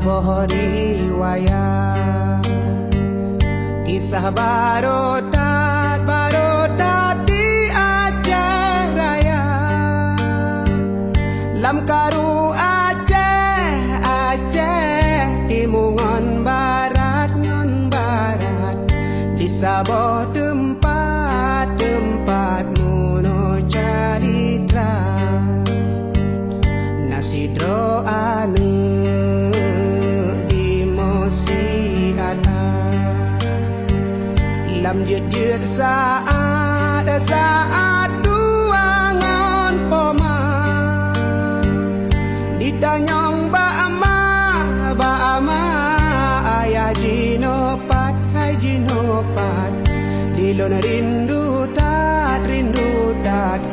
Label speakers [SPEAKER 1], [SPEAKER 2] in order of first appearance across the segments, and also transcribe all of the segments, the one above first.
[SPEAKER 1] poho riwayat kisah barodat di Aceh Raya. Lam karu Aceh timungon barat ngon barat di Sabah tempat muno caritra nasi droane di mosi ada lam jut saat duangon poma ditanyong ba'ama ayah jinopat hai jinopat dilon rindu tat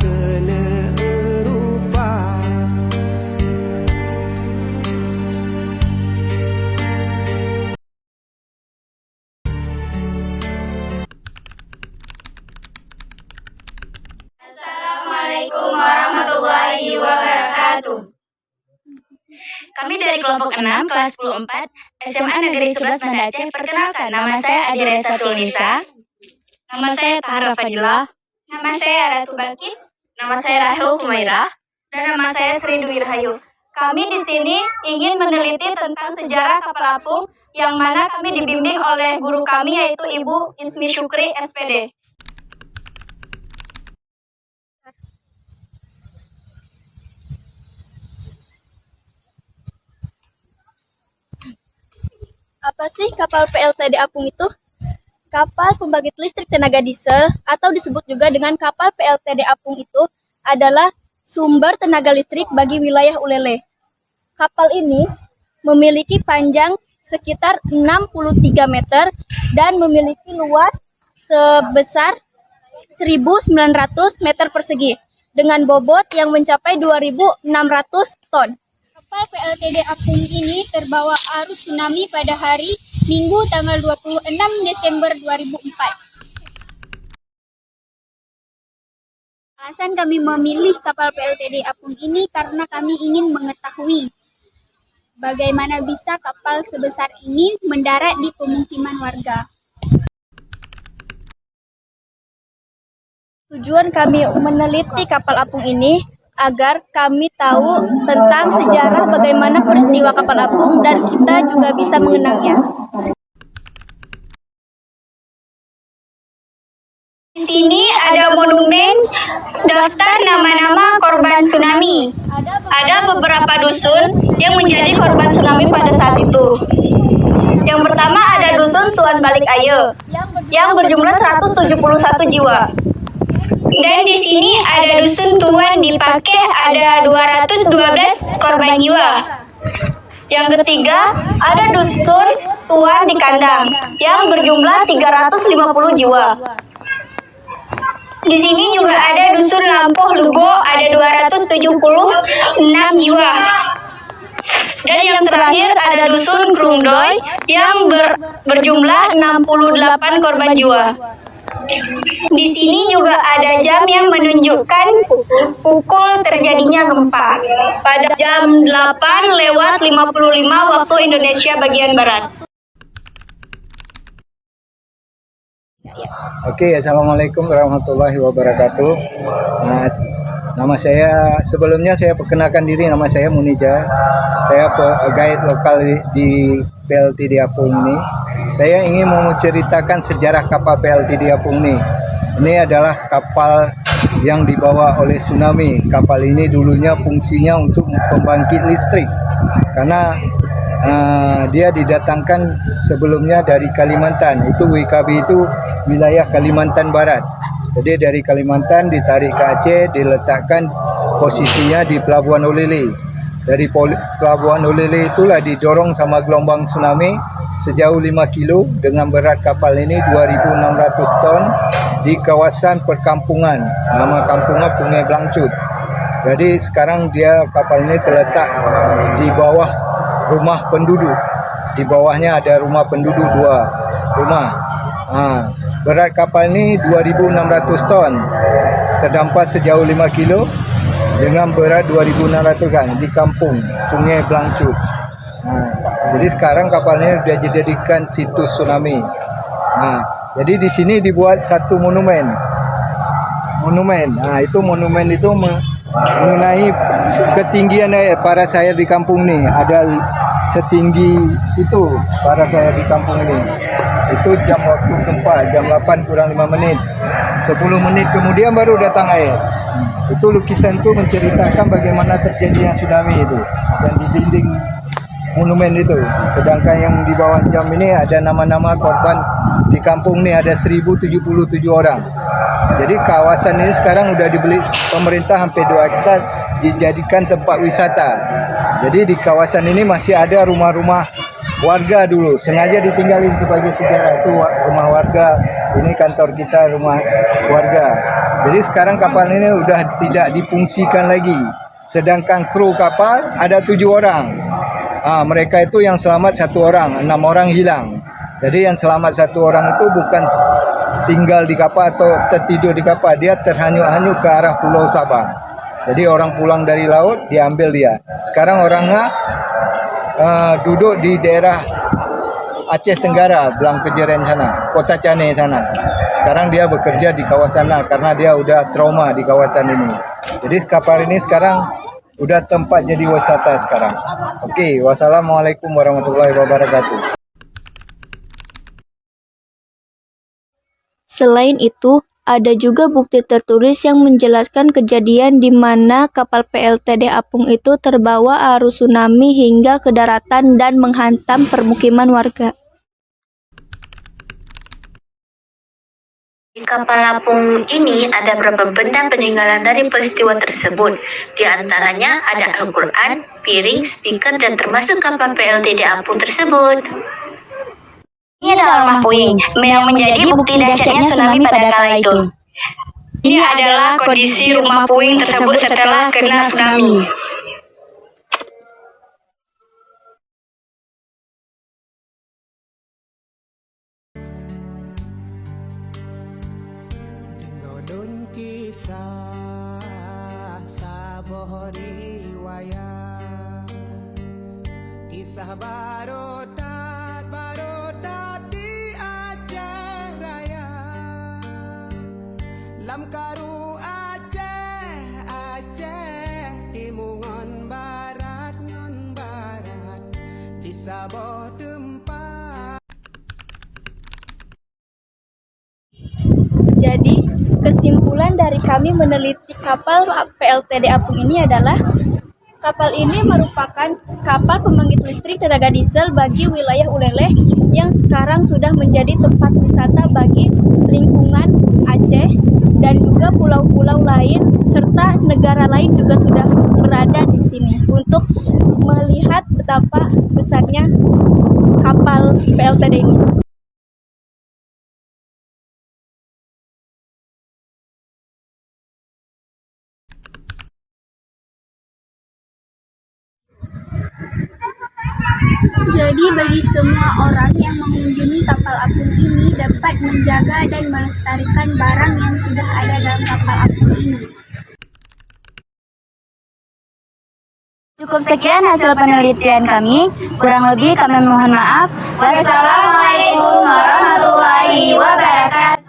[SPEAKER 1] kena erupa.
[SPEAKER 2] Assalamualaikum warahmatullahi wabarakatuh. Kami dari kelompok 6 kelas 10-4 SMA Negeri 11 Banda Aceh. Perkenalkan, nama saya Adiresa Tulnisa. Nama saya Tahara Fadilah. Nama saya Ratu Balkis. Nama saya Rahel Humairah. Dan nama saya Sri Dwi Rahayu. Kami di sini ingin meneliti tentang sejarah kapal apung yang mana kami dibimbing oleh guru kami yaitu Ibu Ismi Syukri SPD.
[SPEAKER 3] Apa sih kapal PLTD apung itu? Kapal pembangkit listrik tenaga diesel atau disebut juga dengan kapal PLTD apung itu adalah sumber tenaga listrik bagi wilayah Ulele. Kapal ini memiliki panjang sekitar 63 meter dan memiliki luas sebesar 1.900 meter persegi dengan bobot yang mencapai 2.600 ton.
[SPEAKER 4] Kapal PLTD apung ini terbawa arus tsunami pada hari Minggu tanggal 26 Desember 2004. Alasan kami memilih kapal PLTD apung ini karena kami ingin mengetahui bagaimana bisa kapal sebesar ini mendarat di pemukiman warga.
[SPEAKER 3] Tujuan kami meneliti kapal apung ini agar kami tahu tentang sejarah bagaimana peristiwa kapal apung dan kita juga bisa mengenangnya.
[SPEAKER 2] Di sini ada monumen daftar nama-nama korban tsunami. Ada beberapa dusun yang menjadi korban tsunami pada saat itu. Yang pertama ada dusun Tuan Balik Aye yang berjumlah 171 jiwa. Dan di sini ada dusun Tuan Dipake ada 212 korban jiwa. Yang ketiga ada dusun Tuan di Kandang yang berjumlah 350 jiwa. Di sini juga ada dusun Lampuh Lugo ada 276 jiwa. Dan yang terakhir ada dusun Krungdoy yang berjumlah 68 korban jiwa. Di sini juga ada jam yang menunjukkan pukul terjadinya gempa pada jam 8:55 waktu Indonesia bagian Barat.
[SPEAKER 5] Oke, assalamualaikum warahmatullahi wabarakatuh. Nama saya, sebelumnya saya perkenalkan diri, nama saya Munija. Saya guide lokal di PLTD Apung ini. Saya ingin menceritakan sejarah kapal PLTD Apung ini. Ini adalah kapal yang dibawa oleh tsunami. Kapal ini dulunya fungsinya untuk pembangkit listrik, karena dia didatangkan sebelumnya dari Kalimantan. Itu WKB itu wilayah Kalimantan Barat. Jadi dari Kalimantan ditarik ke Aceh, diletakkan posisinya di Pelabuhan Ulele. Dari Pelabuhan Ulele itulah didorong sama gelombang tsunami sejauh 5 kilo dengan berat kapal ini 2.600 ton di kawasan perkampungan. Nama kampungnya Sungai Blangcut. Jadi sekarang kapal ini terletak di bawah rumah penduduk. Di bawahnya ada rumah penduduk 2 rumah. Berat kapal ini 2.600 ton, terdampar sejauh 5 kilo dengan berat 2.600 kan di kampung Sungai Blangcut. Jadi sekarang kapal ini sudah dijadikan situs tsunami. Nah, jadi di sini dibuat satu monumen. Nah, itu monumen itu mengenai ketinggian air. Para saya di kampung ini ada setinggi itu para saya di kampung ini. Itu jam waktu gempa, jam 8 kurang 5 menit. 10 menit kemudian baru datang air. Itu lukisan itu menceritakan bagaimana terjadinya tsunami itu. Dan di dinding monumen itu. Sedangkan yang di bawah jam ini ada nama-nama korban di kampung ini ada 1077 orang. Jadi kawasan ini sekarang udah dibeli pemerintah hampir 2 hektar dijadikan tempat wisata. Jadi di kawasan ini masih ada rumah-rumah warga dulu, sengaja ditinggalin sebagai sejarah. Itu rumah warga, ini kantor kita, rumah warga. Jadi sekarang kapal ini udah tidak difungsikan lagi. Sedangkan kru kapal ada 7 orang. Mereka itu yang selamat 1 orang, 6 orang hilang. Jadi yang selamat 1 orang itu bukan tinggal di kapal atau tertidur di kapal, dia terhanyut-hanyut ke arah Pulau Sabang. Jadi orang pulang dari laut diambil dia. Sekarang orangnya duduk di daerah Aceh Tenggara, Belang Kejeren sana, Kota Cane sana. Sekarang dia bekerja di kawasan sana karena dia udah trauma di kawasan ini. Jadi kapal ini sekarang udah tempat jadi wisata sekarang. Oke, wassalamualaikum warahmatullahi wabarakatuh.
[SPEAKER 2] Selain itu, ada juga bukti tertulis yang menjelaskan kejadian di mana kapal PLTD Apung itu terbawa arus tsunami hingga ke daratan dan menghantam permukiman warga.
[SPEAKER 6] Di kapal apung ini ada beberapa benda peninggalan dari peristiwa tersebut. Di antaranya ada Al-Quran, piring, speaker, dan termasuk kapal PLTD Apung tersebut.
[SPEAKER 2] Ini adalah rumah puing yang menjadi bukti dahsyatnya tsunami pada kala itu.
[SPEAKER 6] Ini adalah kondisi rumah puing tersebut setelah kena tsunami.
[SPEAKER 1] Dengodon kisah saboh riwayat, kisah barodat di Aceh Raya. Lam karu Aceh di Mungon Barat di Sabah tempat.
[SPEAKER 3] Jadi, kesimpulan dari kami meneliti kapal PLTD Apung ini adalah kapal ini merupakan kapal pembangkit listrik tenaga diesel bagi wilayah Uleleh yang sekarang sudah menjadi tempat wisata bagi lingkungan Aceh dan juga pulau-pulau lain serta negara lain juga sudah berada di sini untuk melihat betapa besarnya kapal PLTD ini.
[SPEAKER 4] Jadi bagi semua orang yang mengunjungi kapal apung ini dapat menjaga dan melestarikan barang yang sudah ada dalam kapal apung ini.
[SPEAKER 2] Cukup sekian hasil penelitian kami. Kurang lebih kami mohon maaf. Wassalamualaikum warahmatullahi wabarakatuh.